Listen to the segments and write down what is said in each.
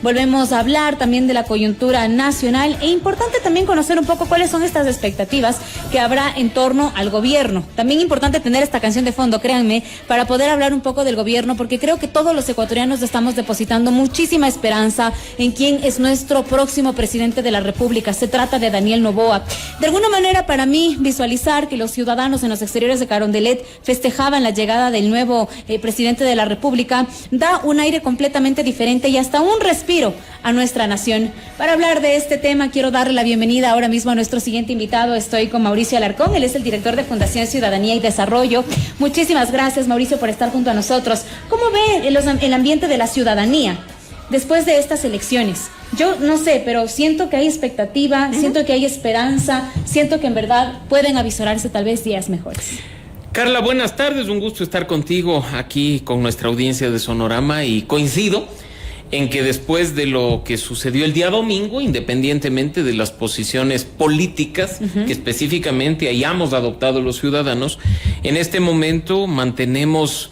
volvemos a hablar también de la coyuntura nacional e importante también conocer un poco cuáles son estas expectativas que habrá en torno al gobierno. También importante tener esta canción de fondo, créanme, para poder hablar un poco del gobierno, porque creo que todos los ecuatorianos estamos depositando muchísima esperanza en quién es nuestro próximo presidente de la República. Se trata de Daniel Noboa. De alguna manera, para mí, visualizar que los ciudadanos en los exteriores de Carondelet festejaban la llegada del nuevo presidente de la República da un aire completamente diferente y hasta un respiro a nuestra nación. Para hablar de este tema, quiero darle la bienvenida ahora mismo a nuestro siguiente invitado. Estoy con Mauricio Alarcón, él es el director de Fundación Ciudadanía y Desarrollo. Muchísimas gracias, Mauricio, por estar junto a nosotros. ¿Cómo ve el ambiente de la ciudadanía después de estas elecciones? Yo no sé, pero siento que hay expectativa, siento que hay esperanza, siento que en verdad pueden avisorarse tal vez días mejores. Carla, buenas tardes, un gusto estar contigo aquí con nuestra audiencia de Sonorama y coincido en que después de lo que sucedió el día domingo, independientemente de las posiciones políticas que específicamente hayamos adoptado los ciudadanos, en este momento mantenemos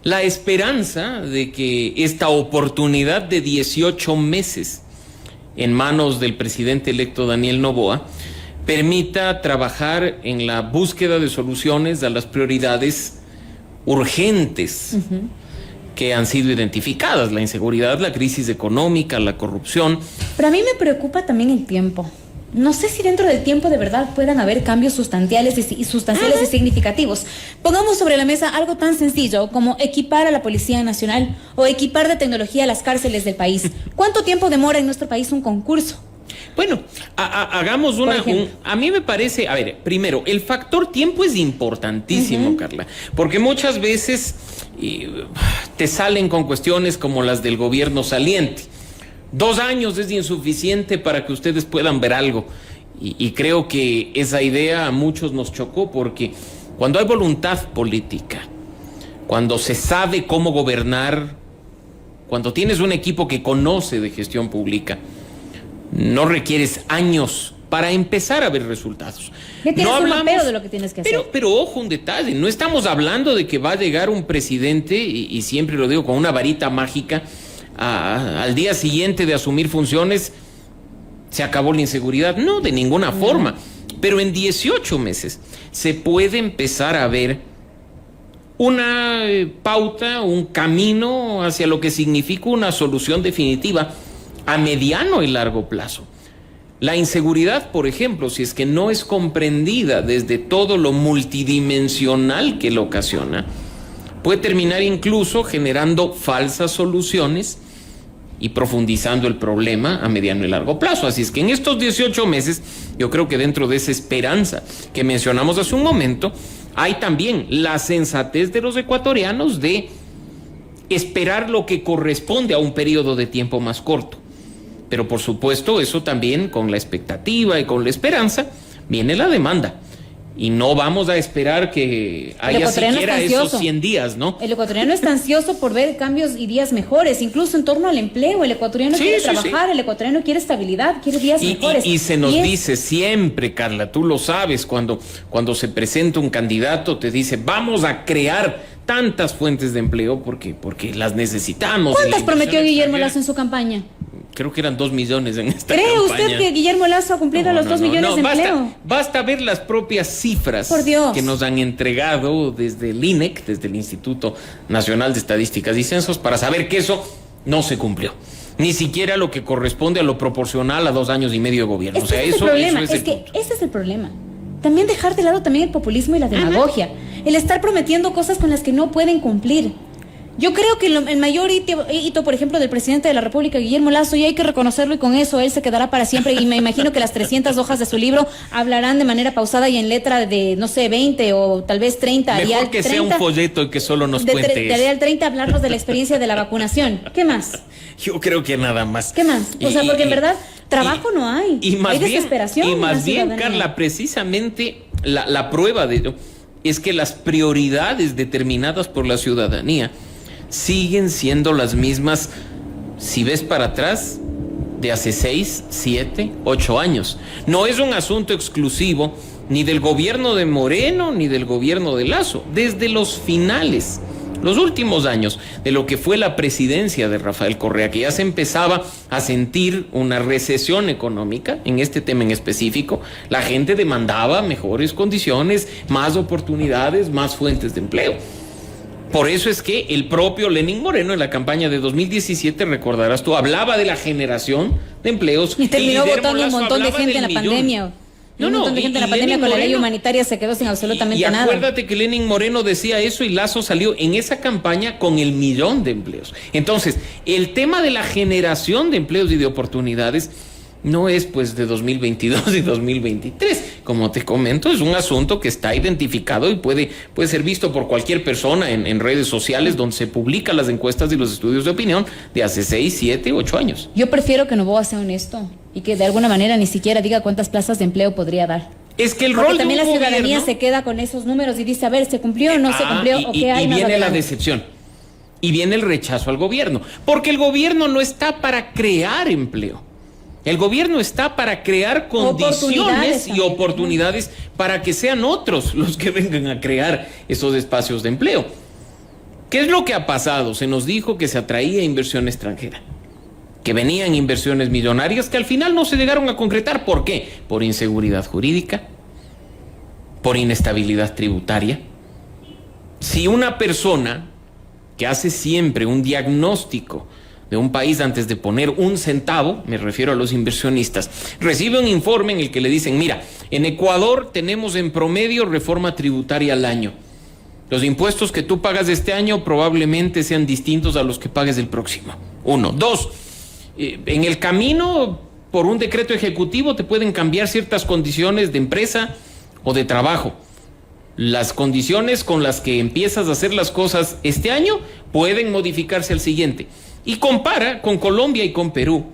la esperanza de que esta oportunidad de 18 meses en manos del presidente electo Daniel Noboa permita trabajar en la búsqueda de soluciones a las prioridades urgentes que han sido identificadas: la inseguridad, la crisis económica, la corrupción. Pero a mí me preocupa también el tiempo. No sé si dentro del tiempo de verdad puedan haber cambios sustanciales y significativos. Pongamos sobre la mesa algo tan sencillo como equipar a la Policía Nacional o equipar de tecnología las cárceles del país. ¿Cuánto tiempo demora en nuestro país un concurso? Bueno, hagamos a mí me parece, a ver, primero, el factor tiempo es importantísimo, Carla, porque muchas veces te salen con cuestiones como las del gobierno saliente. 2 años es insuficiente para que ustedes puedan ver algo. Y creo que esa idea a muchos nos chocó, porque cuando hay voluntad política, cuando se sabe cómo gobernar, cuando tienes un equipo que conoce de gestión pública, no requieres años para empezar a ver resultados. Ya tienes un mapeo de lo que tienes que hacer. Pero ojo, un detalle, no estamos hablando de que va a llegar un presidente, y siempre lo digo, con una varita mágica. Al día siguiente de asumir funciones se acabó la inseguridad. No, de ninguna forma. Pero en 18 meses se puede empezar a ver una pauta, un camino hacia lo que significa una solución definitiva a mediano y largo plazo. La inseguridad, por ejemplo, si es que no es comprendida desde todo lo multidimensional que lo ocasiona, puede terminar incluso generando falsas soluciones y profundizando el problema a mediano y largo plazo. Así es que en estos 18 meses, yo creo que dentro de esa esperanza que mencionamos hace un momento, hay también la sensatez de los ecuatorianos de esperar lo que corresponde a un periodo de tiempo más corto. Pero por supuesto, eso también, con la expectativa y con la esperanza, viene la demanda. Y no vamos a esperar que haya siquiera esos 100 días, ¿no? El ecuatoriano está ansioso por ver cambios y días mejores, incluso en torno al empleo. El ecuatoriano quiere trabajar, el ecuatoriano quiere estabilidad, quiere días mejores. Y se nos dice siempre, Carla, tú lo sabes, cuando se presenta un candidato, te dice, vamos a crear tantas fuentes de empleo porque las necesitamos. ¿Cuántas prometió Guillermo Lasso en su campaña? Creo que eran 2 millones en esta campaña. ¿Cree usted que Guillermo Lasso ha cumplido los 2 millones de empleo? Basta ver las propias cifras que nos han entregado desde el INEC, desde el Instituto Nacional de Estadísticas y Censos, para saber que eso no se cumplió. Ni siquiera lo que corresponde a lo proporcional a 2 años y medio de gobierno. Ese es el problema. También dejar de lado también el populismo y la demagogia. El estar prometiendo cosas con las que no pueden cumplir. Yo creo que el mayor hito, por ejemplo, del presidente de la República, Guillermo Lasso, y hay que reconocerlo, y con eso él se quedará para siempre, y me imagino que las 300 hojas de su libro hablarán de manera pausada y en letra de, no sé, 20 o tal vez 30. Mejor que 30, sea un folleto y que solo nos cuente de al 30 hablarnos de la experiencia de la vacunación. ¿Qué más? Yo creo que nada más. ¿Qué más? O sea, porque en verdad trabajo no hay. Hay desesperación. Y más bien, Carla, precisamente la prueba de ello es que las prioridades determinadas por la ciudadanía siguen siendo las mismas, si ves para atrás, de hace 6, 7, 8 años. No es un asunto exclusivo ni del gobierno de Moreno ni del gobierno de Lasso. Desde los finales los últimos años de lo que fue la presidencia de Rafael Correa, que ya se empezaba a sentir una recesión económica en este tema en específico, la gente demandaba mejores condiciones, más oportunidades, más fuentes de empleo. Por eso es que el propio Lenín Moreno en la campaña de 2017, recordarás tú, hablaba de la generación de empleos. Y terminó votando un montón de gente en la pandemia. Un montón de gente en la pandemia con la ley humanitaria se quedó sin absolutamente nada. Y acuérdate que Lenín Moreno decía eso y Lazo salió en esa campaña con el 1.000.000 de empleos. Entonces, el tema de la generación de empleos y de oportunidades no es pues de 2022 y 2023. Como te comento, es un asunto que está identificado y puede ser visto por cualquier persona en redes sociales donde se publican las encuestas y los estudios de opinión de hace 6, 7, 8 años. Yo prefiero que Noboa sea honesto y que de alguna manera ni siquiera diga cuántas plazas de empleo podría dar. Es que el Porque rol de también un la ciudadanía gobierno se queda con esos números y dice, a ver, ¿se cumplió o no se cumplió? ¿O qué hay? Y más viene la adelante? decepción. Y viene el rechazo al gobierno. Porque el gobierno no está para crear empleo. El gobierno está para crear condiciones y oportunidades para que sean otros los que vengan a crear esos espacios de empleo. ¿Qué es lo que ha pasado? Se nos dijo que se atraía inversión extranjera, que venían inversiones millonarias que al final no se llegaron a concretar. ¿Por qué? Por inseguridad jurídica, por inestabilidad tributaria. Si una persona que hace siempre un diagnóstico de un país antes de poner un centavo, me refiero a los inversionistas, recibe un informe en el que le dicen, mira, en Ecuador tenemos en promedio reforma tributaria al año. Los impuestos que tú pagas este año probablemente sean distintos a los que pagues el próximo. 1. 2, en el camino, por un decreto ejecutivo, te pueden cambiar ciertas condiciones de empresa o de trabajo. Las condiciones con las que empiezas a hacer las cosas este año pueden modificarse al siguiente. Y compara con Colombia y con Perú.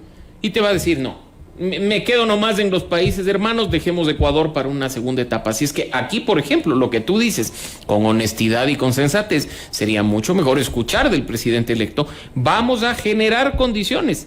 Y te va a decir, no, me quedo nomás en los países hermanos, dejemos Ecuador para una segunda etapa. Así es que aquí, por ejemplo, lo que tú dices, con honestidad y con sensatez, sería mucho mejor escuchar del presidente electo, vamos a generar condiciones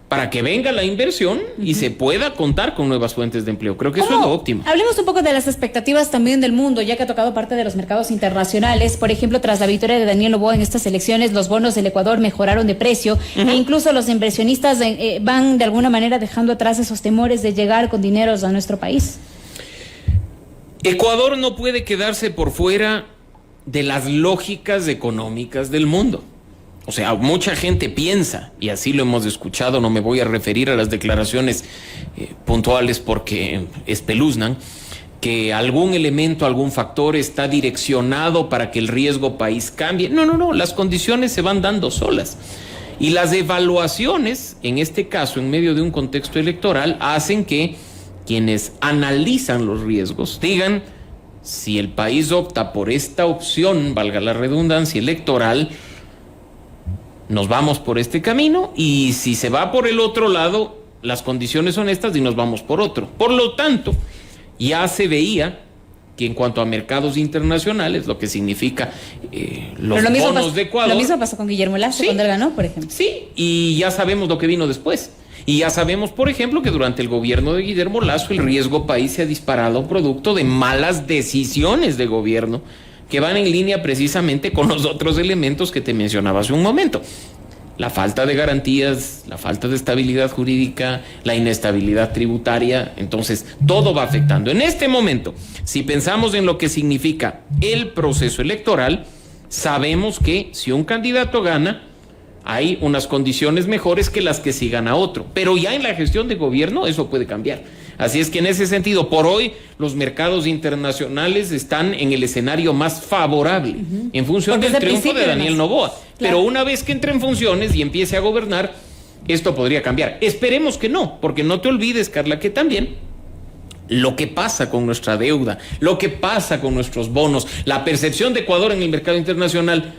para que venga la inversión y se pueda contar con nuevas fuentes de empleo. Creo que eso es lo óptimo. Hablemos un poco de las expectativas también del mundo, ya que ha tocado parte de los mercados internacionales. Por ejemplo, tras la victoria de Daniel Noboa en estas elecciones, los bonos del Ecuador mejoraron de precio e incluso los inversionistas van de alguna manera dejando atrás esos temores de llegar con dineros a nuestro país. Ecuador no puede quedarse por fuera de las lógicas económicas del mundo. O sea, mucha gente piensa, y así lo hemos escuchado, no me voy a referir a las declaraciones puntuales porque espeluznan, que algún elemento, algún factor está direccionado para que el riesgo país cambie. No, las condiciones se van dando solas. Y las evaluaciones, en este caso, en medio de un contexto electoral, hacen que quienes analizan los riesgos digan, si el país opta por esta opción, valga la redundancia, electoral, nos vamos por este camino, y si se va por el otro lado, las condiciones son estas y nos vamos por otro. Por lo tanto, ya se veía que en cuanto a mercados internacionales, lo que significa los bonos de Ecuador... Lo mismo pasó con Guillermo Lasso cuando él ganó, por ejemplo. Sí, y ya sabemos lo que vino después. Y ya sabemos, por ejemplo, que durante el gobierno de Guillermo Lasso el riesgo país se ha disparado producto de malas decisiones de gobierno que van en línea precisamente con los otros elementos que te mencionaba hace un momento. La falta de garantías, la falta de estabilidad jurídica, la inestabilidad tributaria. Entonces, todo va afectando. En este momento, si pensamos en lo que significa el proceso electoral, sabemos que si un candidato gana, hay unas condiciones mejores que las que si gana otro. Pero ya en la gestión de gobierno eso puede cambiar. Así es que en ese sentido, por hoy, los mercados internacionales están en el escenario más favorable en función del triunfo de Daniel Noboa. Claro. Pero una vez que entre en funciones y empiece a gobernar, esto podría cambiar. Esperemos que no, porque no te olvides, Carla, que también lo que pasa con nuestra deuda, lo que pasa con nuestros bonos, la percepción de Ecuador en el mercado internacional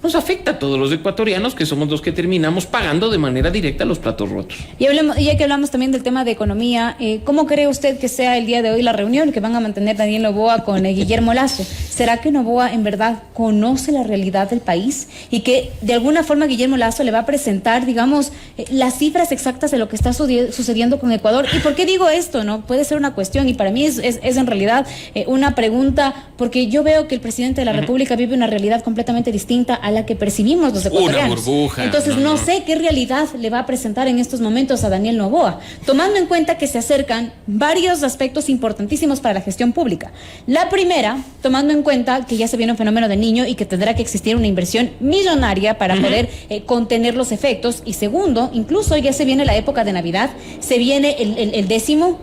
nos afecta a todos los ecuatorianos, que somos los que terminamos pagando de manera directa los platos rotos. Y ya que hablamos también del tema de economía, ¿cómo cree usted que sea el día de hoy la reunión que van a mantener Daniel Noboa con Guillermo Lasso? ¿Será que Noboa en verdad conoce la realidad del país y que de alguna forma Guillermo Lasso le va a presentar, digamos, las cifras exactas de lo que está sucediendo con Ecuador? ¿Y por qué digo esto? ¿No? Puede ser una cuestión y para mí es en realidad una pregunta, porque yo veo que el presidente de la República vive una realidad completamente distinta a la que percibimos los ecuatorianos. Una burbuja. Entonces no sé qué realidad le va a presentar en estos momentos a Daniel Noboa, tomando en cuenta que se acercan varios aspectos importantísimos para la gestión pública. La primera, tomando en cuenta que ya se viene un fenómeno del Niño y que tendrá que existir una inversión millonaria para poder contener los efectos. Y segundo, incluso ya se viene la época de Navidad, se viene el 10º,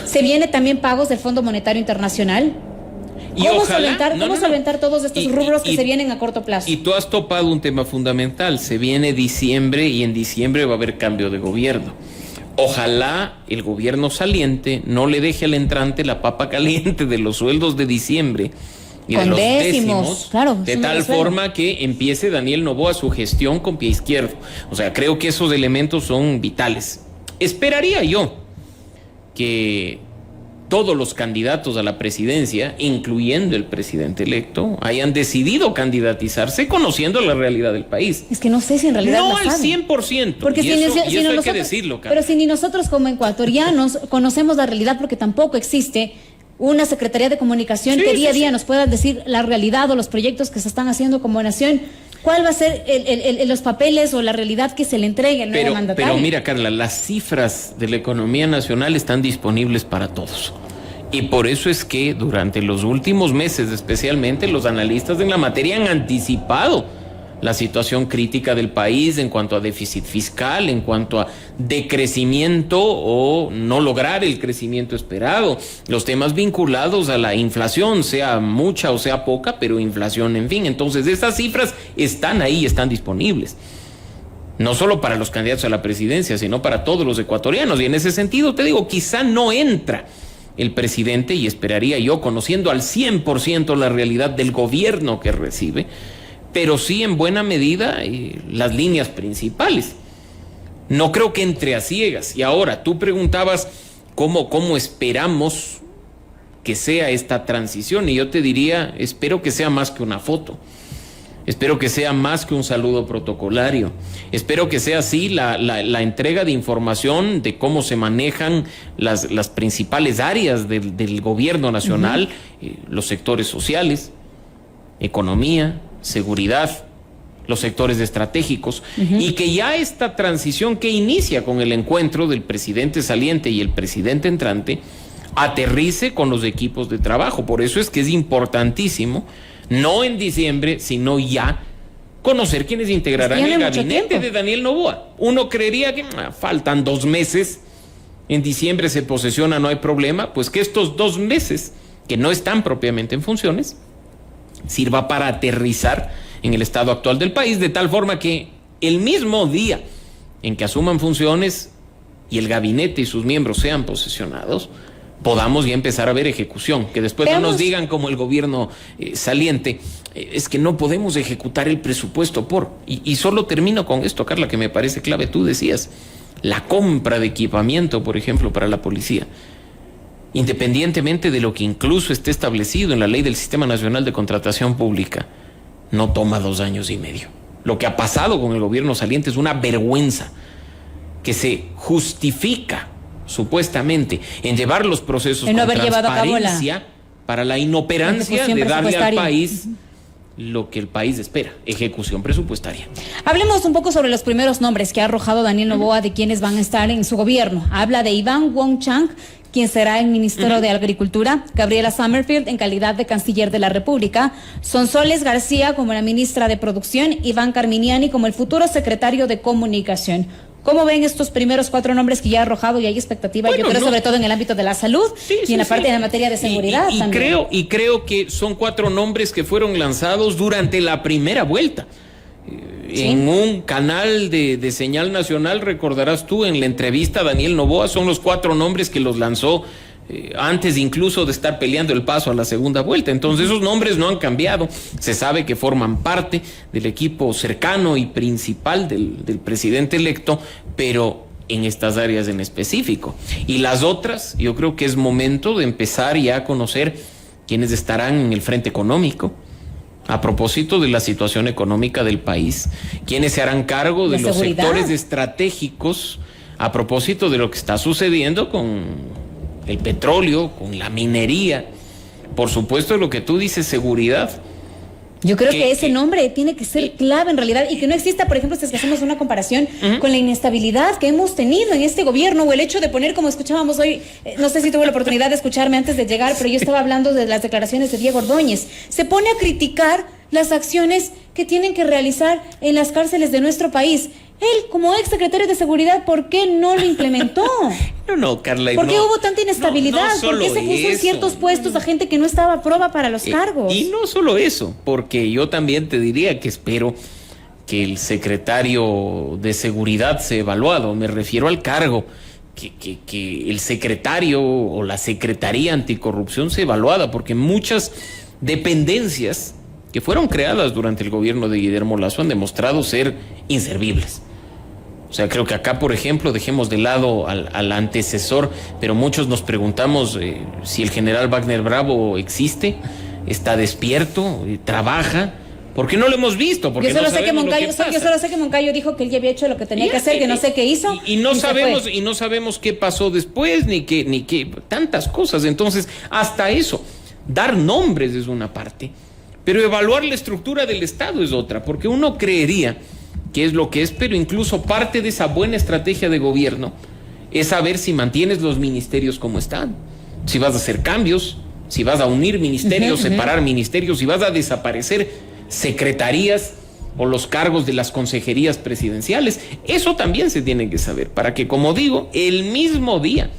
se viene también pagos del Fondo Monetario Internacional. ¿Cómo solventar todos estos rubros que se vienen a corto plazo? Y tú has topado un tema fundamental. Se viene diciembre y en diciembre va a haber cambio de gobierno. Ojalá el gobierno saliente no le deje al entrante la papa caliente de los sueldos de diciembre y con de los décimos, claro, de tal forma que empiece Daniel Noboa su gestión con pie izquierdo. O sea, creo que esos elementos son vitales. Esperaría yo que todos los candidatos a la presidencia, incluyendo el presidente electo, hayan decidido candidatizarse conociendo la realidad del país. Es que no sé si en realidad no lo al saben. 100%. Porque y eso hay que decirlo, Carla. Pero si ni nosotros como ecuatorianos conocemos la realidad, porque tampoco existe una Secretaría de Comunicación que día a día nos pueda decir la realidad o los proyectos que se están haciendo como nación. ¿Cuál va a ser los papeles o la realidad que se le entregue al nuevo mandatario? Pero mira, Carla, las cifras de la economía nacional están disponibles para todos. Y por eso es que durante los últimos meses, especialmente, los analistas en la materia han anticipado la situación crítica del país en cuanto a déficit fiscal, en cuanto a decrecimiento o no lograr el crecimiento esperado, los temas vinculados a la inflación, sea mucha o sea poca, pero inflación, en fin. Entonces, estas cifras están ahí, están disponibles. No solo para los candidatos a la presidencia, sino para todos los ecuatorianos. Y en ese sentido, te digo, quizá no entra el presidente, y esperaría yo, conociendo al 100% la realidad del gobierno que recibe, pero sí en buena medida las líneas principales. No creo que entre a ciegas. Y ahora, tú preguntabas cómo esperamos que sea esta transición, y yo te diría, espero que sea más que una foto. Espero que sea más que un saludo protocolario. Espero que sea así la entrega de información de cómo se manejan las principales áreas del gobierno nacional, los sectores sociales, economía, seguridad, los sectores estratégicos, y que ya esta transición que inicia con el encuentro del presidente saliente y el presidente entrante aterrice con los equipos de trabajo. Por eso es que es importantísimo, no en diciembre, sino ya, conocer quiénes integrarán el gabinete de Daniel Noboa. Uno creería que faltan 2 meses, en diciembre se posesiona, no hay problema, pues que estos 2 meses, que no están propiamente en funciones, sirva para aterrizar en el estado actual del país, de tal forma que el mismo día en que asuman funciones y el gabinete y sus miembros sean posesionados, podamos ya empezar a ver ejecución, que después no nos digan como el gobierno saliente, es que no podemos ejecutar el presupuesto y solo termino con esto, Carla, que me parece clave. Tú decías, la compra de equipamiento, por ejemplo, para la policía, independientemente de lo que incluso esté establecido en la ley del Sistema Nacional de Contratación Pública, no toma 2 años y medio. Lo que ha pasado con el gobierno saliente es una vergüenza que se justifica supuestamente en llevar los procesos con transparencia para la inoperancia de darle al país lo que el país espera, ejecución presupuestaria. Hablemos un poco sobre los primeros nombres que ha arrojado Daniel Noboa de quienes van a estar en su gobierno. Habla de Iván Wong Chang, quien será el ministro de Agricultura, Gabriela Summerfield en calidad de canciller de la República, Sonsoles García como la ministra de Producción, Iván Carminiani como el futuro secretario de Comunicación. ¿Cómo ven estos primeros 4 nombres que ya ha arrojado y hay expectativa? Bueno, yo creo sobre todo en el ámbito de la salud y en la parte de la materia de seguridad también. Creo que son 4 nombres que fueron lanzados durante la primera vuelta. En un canal de señal nacional, recordarás tú, en la entrevista a Daniel Noboa, son los 4 nombres que los lanzó antes incluso de estar peleando el paso a la segunda vuelta. Entonces esos nombres no han cambiado, se sabe que forman parte del equipo cercano y principal del presidente electo, pero en estas áreas en específico. Y las otras, yo creo que es momento de empezar ya a conocer quiénes estarán en el frente económico, a propósito de la situación económica del país, quiénes se harán cargo de los sectores estratégicos, a propósito de lo que está sucediendo con el petróleo, con la minería, por supuesto lo que tú dices, seguridad. Yo creo que ese nombre tiene que ser clave en realidad y que no exista, por ejemplo, si es que hacemos una comparación con la inestabilidad que hemos tenido en este gobierno o el hecho de poner, como escuchábamos hoy, no sé si tuve la oportunidad de escucharme antes de llegar, pero yo estaba hablando de las declaraciones de Diego Ordóñez. Se pone a criticar las acciones que tienen que realizar en las cárceles de nuestro país. Él, como ex secretario de Seguridad, ¿por qué no lo implementó? No, Carla. ¿Por qué hubo tanta inestabilidad? ¿Por qué se puso en ciertos puestos a gente que no estaba a prueba para los cargos? Y no solo eso, porque yo también te diría que espero que el secretario de Seguridad sea evaluado. Me refiero al cargo, que el secretario o la Secretaría Anticorrupción sea evaluada, porque muchas dependencias que fueron creadas durante el gobierno de Guillermo Lasso han demostrado ser inservibles. O sea, creo que acá, por ejemplo, dejemos de lado al antecesor, pero muchos nos preguntamos si el general Wagner Bravo existe, está despierto, trabaja. ¿Por qué no lo hemos visto? Porque yo solo sé que Moncayo dijo que él ya había hecho lo que tenía que hacer, que no sé qué hizo. Y no sabemos qué pasó después, ni qué tantas cosas. Entonces, hasta eso, dar nombres es una parte, pero evaluar la estructura del Estado es otra, porque uno creería que es lo que es, pero incluso parte de esa buena estrategia de gobierno es saber si mantienes los ministerios como están, si vas a hacer cambios, si vas a unir ministerios, separar ministerios, si vas a desaparecer secretarías o los cargos de las consejerías presidenciales. Eso también se tiene que saber, para que, como digo, el mismo día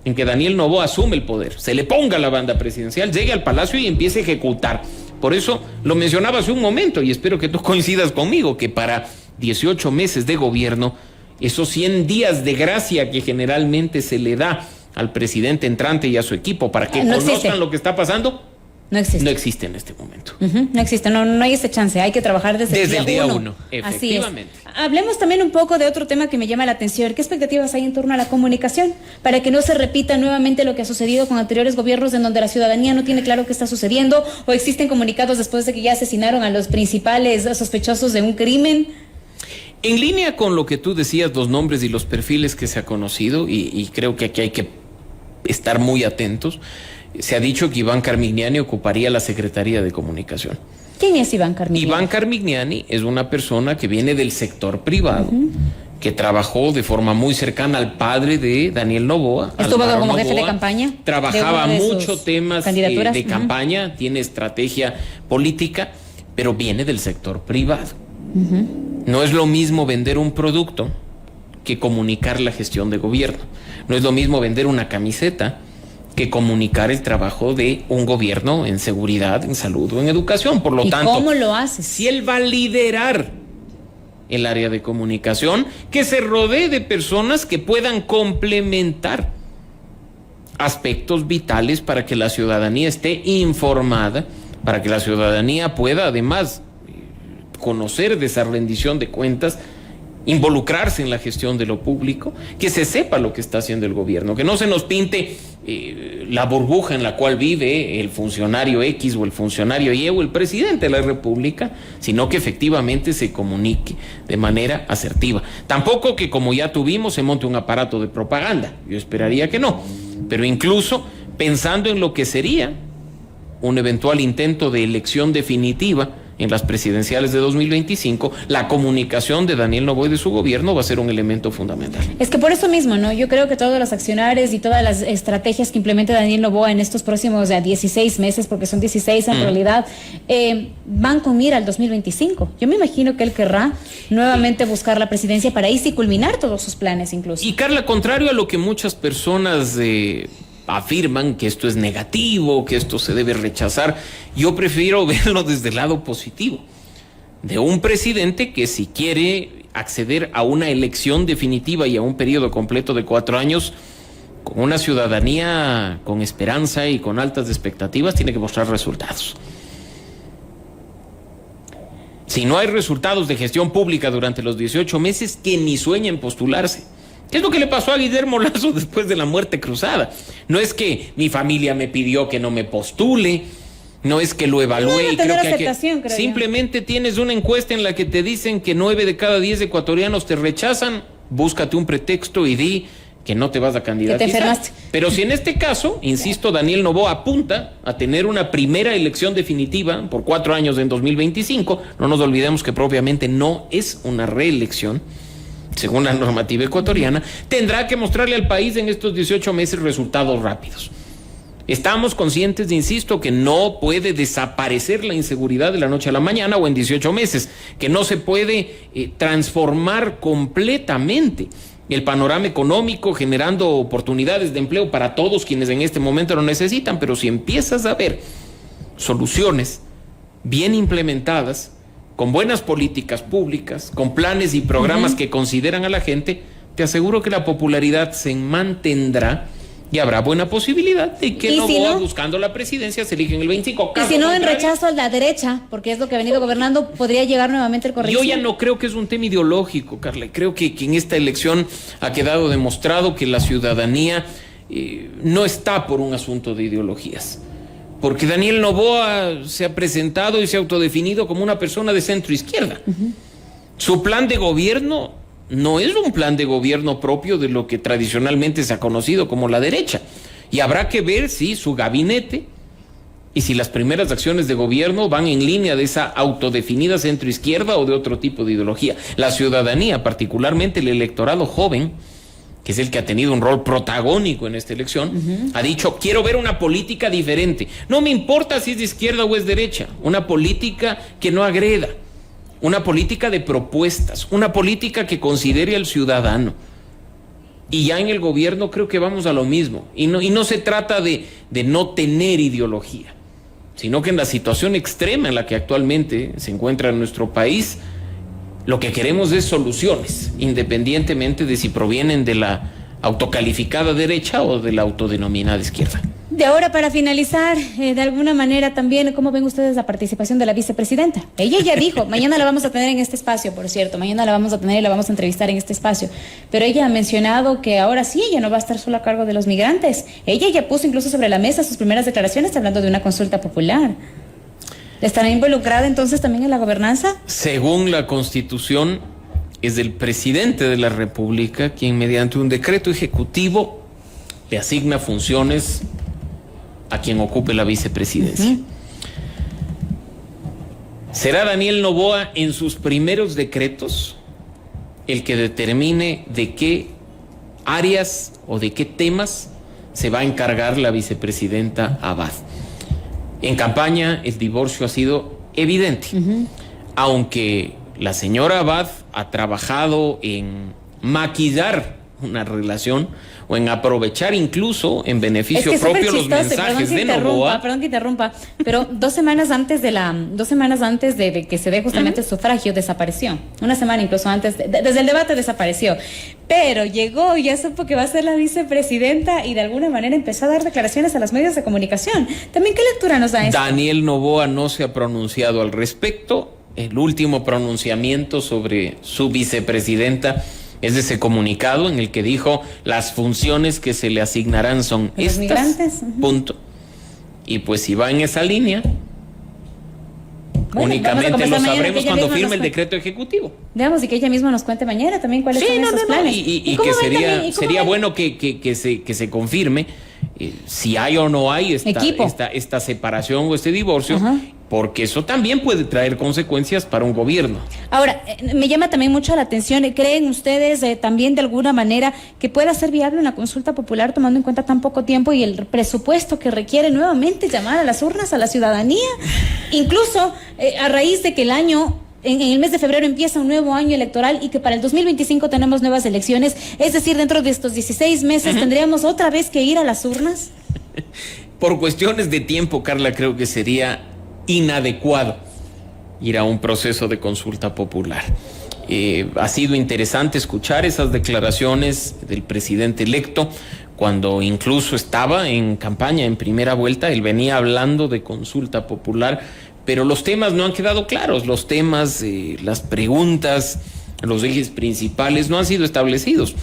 en que Daniel Noboa asume el poder, se le ponga la banda presidencial, llegue al Palacio y empiece a ejecutar. Por eso lo mencionaba hace un momento, y espero que tú coincidas conmigo, que para 18 meses de gobierno, esos 100 días de gracia que generalmente se le da al presidente entrante y a su equipo para que conozcan lo que está pasando, no existe en este momento. No existe, no hay ese chance, hay que trabajar desde el día uno. Efectivamente. Así es. Hablemos también un poco de otro tema que me llama la atención. ¿Qué expectativas hay en torno a la comunicación para que no se repita nuevamente lo que ha sucedido con anteriores gobiernos en donde la ciudadanía no tiene claro qué está sucediendo o existen comunicados después de que ya asesinaron a los principales sospechosos de un crimen? En línea con lo que tú decías, los nombres y los perfiles que se ha conocido, y creo que aquí hay que estar muy atentos, se ha dicho que Iván Carmignani ocuparía la Secretaría de Comunicación. ¿Quién es Iván Carmignani? Iván Carmignani es una persona que viene del sector privado, que trabajó de forma muy cercana al padre de Daniel Noboa. Estuvo como jefe de campaña. Trabajaba mucho temas de campaña, tiene estrategia política, pero viene del sector privado. No es lo mismo vender un producto que comunicar la gestión de gobierno. No es lo mismo vender una camiseta que comunicar el trabajo de un gobierno en seguridad, en salud o en educación. Por lo tanto, ¿cómo lo hace? Si él va a liderar el área de comunicación, que se rodee de personas que puedan complementar aspectos vitales para que la ciudadanía esté informada, para que la ciudadanía pueda además conocer de esa rendición de cuentas, involucrarse en la gestión de lo público, que se sepa lo que está haciendo el gobierno, que no se nos pinte la burbuja en la cual vive el funcionario X o el funcionario Y o el presidente de la República, sino que efectivamente se comunique de manera asertiva. Tampoco que, como ya tuvimos, se monte un aparato de propaganda. Yo esperaría que no, pero incluso pensando en lo que sería un eventual intento de elección definitiva en las presidenciales de 2025, la comunicación de Daniel Noboa y de su gobierno va a ser un elemento fundamental. Es que por eso mismo, ¿no? Yo creo que todos los accionarios y todas las estrategias que implemente Daniel Noboa en estos próximos 16 meses, porque son 16 en realidad, van con mira al 2025. Yo me imagino que él querrá nuevamente buscar la presidencia para ahí sí culminar todos sus planes incluso. Y Carla, contrario a lo que muchas personas afirman, que esto es negativo, que esto se debe rechazar, yo prefiero verlo desde el lado positivo, de un presidente que, si quiere acceder a una elección definitiva y a un periodo completo de 4 años, con una ciudadanía con esperanza y con altas expectativas, tiene que mostrar resultados. Si no hay resultados de gestión pública durante los 18 meses, que ni sueñen postularse. ¿Qué es lo que le pasó a Guillermo Lasso después de la muerte cruzada? No es que mi familia me pidió que no me postule, no es que lo evalué y creo que hay que... Simplemente tienes una encuesta en la que te dicen que 9 de cada 10 ecuatorianos te rechazan, búscate un pretexto y di que no te vas a candidatizar. Que te enfermaste. Pero si en este caso, insisto, Daniel Noboa apunta a tener una primera elección definitiva por 4 años en 2025, no nos olvidemos que propiamente no es una reelección, según la normativa ecuatoriana, tendrá que mostrarle al país en estos 18 meses resultados rápidos. Estamos conscientes, insisto, que no puede desaparecer la inseguridad de la noche a la mañana o en 18 meses, que no se puede transformar completamente el panorama económico generando oportunidades de empleo para todos quienes en este momento lo necesitan, pero si empiezas a ver soluciones bien implementadas, con buenas políticas públicas, con planes y programas que consideran a la gente, te aseguro que la popularidad se mantendrá y habrá buena posibilidad de que Noboa, buscando la presidencia, se elige en el 25. Y si no, en rechazo a la derecha, porque es lo que ha venido gobernando, podría llegar nuevamente el corrección. Yo ya no creo que es un tema ideológico, Carla. Creo que en esta elección ha quedado demostrado que la ciudadanía no está por un asunto de ideologías. Porque Daniel Noboa se ha presentado y se ha autodefinido como una persona de centro izquierda. Su plan de gobierno no es un plan de gobierno propio de lo que tradicionalmente se ha conocido como la derecha. Y habrá que ver si su gabinete y si las primeras acciones de gobierno van en línea de esa autodefinida centroizquierda o de otro tipo de ideología. La ciudadanía, particularmente el electorado joven, que es el que ha tenido un rol protagónico en esta elección, ha dicho, quiero ver una política diferente. No me importa si es de izquierda o es derecha, una política que no agreda, una política de propuestas, una política que considere al ciudadano. Y ya en el gobierno creo que vamos a lo mismo. Y no se trata de no tener ideología, sino que en la situación extrema en la que actualmente se encuentra nuestro país, lo que queremos es soluciones, independientemente de si provienen de la autocalificada derecha o de la autodenominada izquierda. De ahora, para finalizar, de alguna manera también, ¿cómo ven ustedes la participación de la vicepresidenta? Ella ya dijo, mañana la vamos a tener en este espacio, por cierto, mañana la vamos a tener y la vamos a entrevistar en este espacio, pero ella ha mencionado que ahora sí, ella no va a estar sola a cargo de los migrantes. Ella ya puso incluso sobre la mesa sus primeras declaraciones hablando de una consulta popular. ¿Estará involucrada entonces también en la gobernanza? Según la Constitución, es el presidente de la República quien mediante un decreto ejecutivo le asigna funciones a quien ocupe la vicepresidencia. Será Daniel Noboa en sus primeros decretos el que determine de qué áreas o de qué temas se va a encargar la vicepresidenta Abad. En campaña el divorcio ha sido evidente, aunque la señora Abad ha trabajado en maquillar una relación o en aprovechar incluso en beneficio propio los mensajes de Noboa. Perdón que interrumpa, pero 2 semanas antes de que se dé justamente el sufragio desapareció. Una semana incluso antes, desde el debate desapareció. Pero llegó y ya supo que va a ser la vicepresidenta y de alguna manera empezó a dar declaraciones a los medios de comunicación. También, ¿qué lectura nos da esto? Daniel Noboa no se ha pronunciado al respecto. El último pronunciamiento sobre su vicepresidenta es ese comunicado en el que dijo las funciones que se le asignarán son estas, migrantes. Punto. Y pues si va en esa línea, únicamente lo sabremos cuando firme el decreto ejecutivo. Digamos, y que ella misma nos cuente mañana también cuáles son esos planes. Y que sería bueno que se confirme si hay o no hay esta separación o este divorcio, porque eso también puede traer consecuencias para un gobierno. Ahora, me llama también mucho la atención, ¿creen ustedes también de alguna manera que pueda ser viable una consulta popular tomando en cuenta tan poco tiempo y el presupuesto que requiere nuevamente llamar a las urnas a la ciudadanía? Incluso a raíz de que en el mes de febrero empieza un nuevo año electoral y que para el 2025 tenemos nuevas elecciones, es decir, dentro de estos 16 meses tendríamos otra vez que ir a las urnas. Por cuestiones de tiempo, Carla, creo que sería inadecuado ir a un proceso de consulta popular. Ha sido interesante escuchar esas declaraciones del presidente electo cuando incluso estaba en campaña en primera vuelta, él venía hablando de consulta popular, pero los temas no han quedado claros, los temas, las preguntas, los ejes principales no han sido establecidos.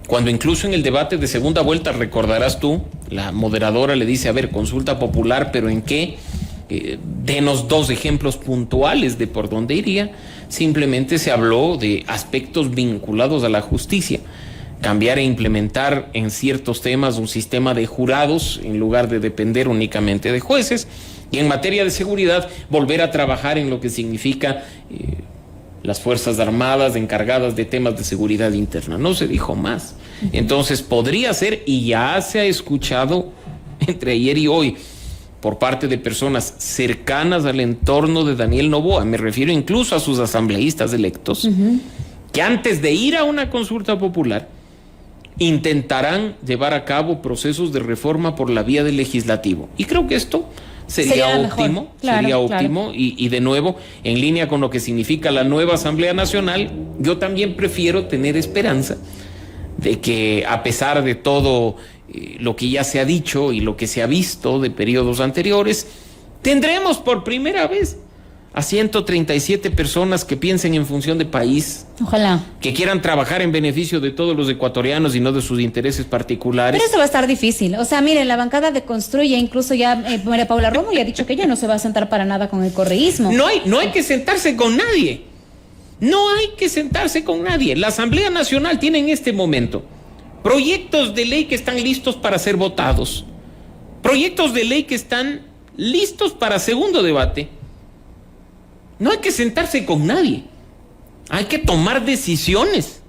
Cuando incluso en el debate de segunda vuelta, recordarás tú, la moderadora le dice, a ver, consulta popular, ¿pero en qué? Denos 2 ejemplos puntuales de por dónde iría. Simplemente se habló de aspectos vinculados a la justicia, cambiar e implementar en ciertos temas un sistema de jurados en lugar de depender únicamente de jueces, y en materia de seguridad volver a trabajar en lo que significa las Fuerzas Armadas encargadas de temas de seguridad interna. No se dijo más. Entonces podría ser, y ya se ha escuchado entre ayer y hoy por parte de personas cercanas al entorno de Daniel Noboa, me refiero incluso a sus asambleístas electos, que antes de ir a una consulta popular intentarán llevar a cabo procesos de reforma por la vía del legislativo. Y creo que esto sería óptimo, claro. Y de nuevo, en línea con lo que significa la nueva Asamblea Nacional, yo también prefiero tener esperanza de que, a pesar de todo lo que ya se ha dicho y lo que se ha visto de periodos anteriores, tendremos por primera vez a 137 personas que piensen en función de país. Ojalá. Que quieran trabajar en beneficio de todos los ecuatorianos y no de sus intereses particulares. Pero eso va a estar difícil. O sea, miren, la bancada de Construye, incluso ya María Paula Romo ya ha dicho que ella no se va a sentar para nada con el correísmo. No hay que sentarse con nadie. No hay que sentarse con nadie. La Asamblea Nacional tiene en este momento proyectos de ley que están listos para ser votados. Proyectos de ley que están listos para segundo debate. No hay que sentarse con nadie. Hay que tomar decisiones.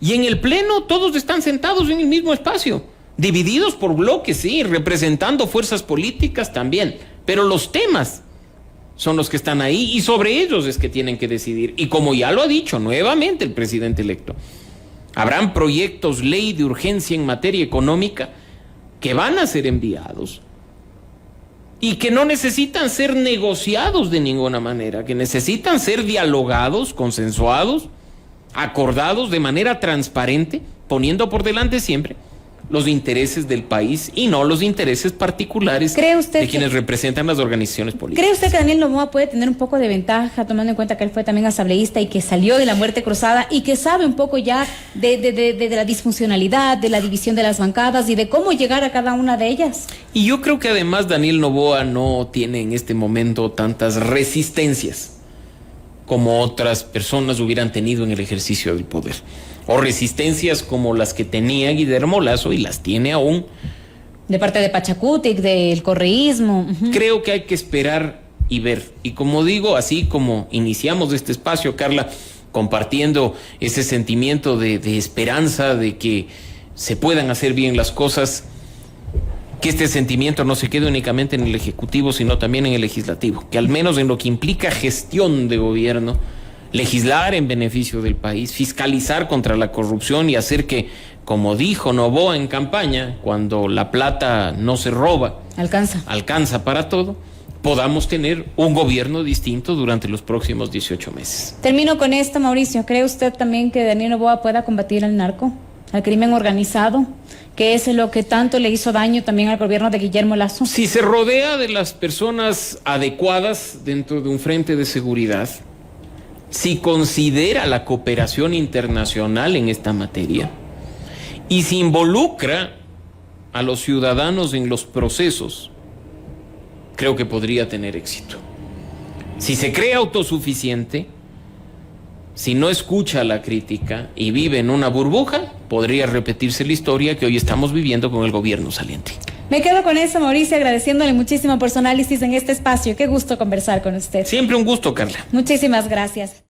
Y en el Pleno todos están sentados en el mismo espacio, divididos por bloques, sí, representando fuerzas políticas también. Pero los temas son los que están ahí y sobre ellos es que tienen que decidir. Y como ya lo ha dicho nuevamente el presidente electo, habrán proyectos ley de urgencia en materia económica que van a ser enviados y que no necesitan ser negociados de ninguna manera, que necesitan ser dialogados, consensuados, acordados de manera transparente, poniendo por delante siempre los intereses del país y no los intereses particulares de quienes representan las organizaciones políticas. ¿Cree usted que Daniel Noboa puede tener un poco de ventaja, tomando en cuenta que él fue también asambleísta y que salió de la muerte cruzada y que sabe un poco ya de la disfuncionalidad, de la división de las bancadas y de cómo llegar a cada una de ellas? Y yo creo que además Daniel Noboa no tiene en este momento tantas resistencias como otras personas hubieran tenido en el ejercicio del poder, o resistencias como las que tenía Guillermo Lasso y las tiene aún. De parte de Pachacutic, del correísmo. Creo que hay que esperar y ver. Y como digo, así como iniciamos este espacio, Carla, compartiendo ese sentimiento de esperanza, de que se puedan hacer bien las cosas, que este sentimiento no se quede únicamente en el Ejecutivo, sino también en el Legislativo, que al menos en lo que implica gestión de gobierno, legislar en beneficio del país, fiscalizar contra la corrupción y hacer que, como dijo Noboa en campaña, cuando la plata no se roba, alcanza para todo, podamos tener un gobierno distinto durante los próximos 18 meses. Termino con esto, Mauricio. ¿Cree usted también que Daniel Noboa pueda combatir al narco, al crimen organizado, que es lo que tanto le hizo daño también al gobierno de Guillermo Lasso? Si se rodea de las personas adecuadas dentro de un frente de seguridad, si considera la cooperación internacional en esta materia y si involucra a los ciudadanos en los procesos, creo que podría tener éxito. Si se cree autosuficiente, si no escucha la crítica y vive en una burbuja, podría repetirse la historia que hoy estamos viviendo con el gobierno saliente. Me quedo con eso, Mauricio, agradeciéndole muchísimo por su análisis en este espacio. Qué gusto conversar con usted. Siempre un gusto, Carla. Muchísimas gracias.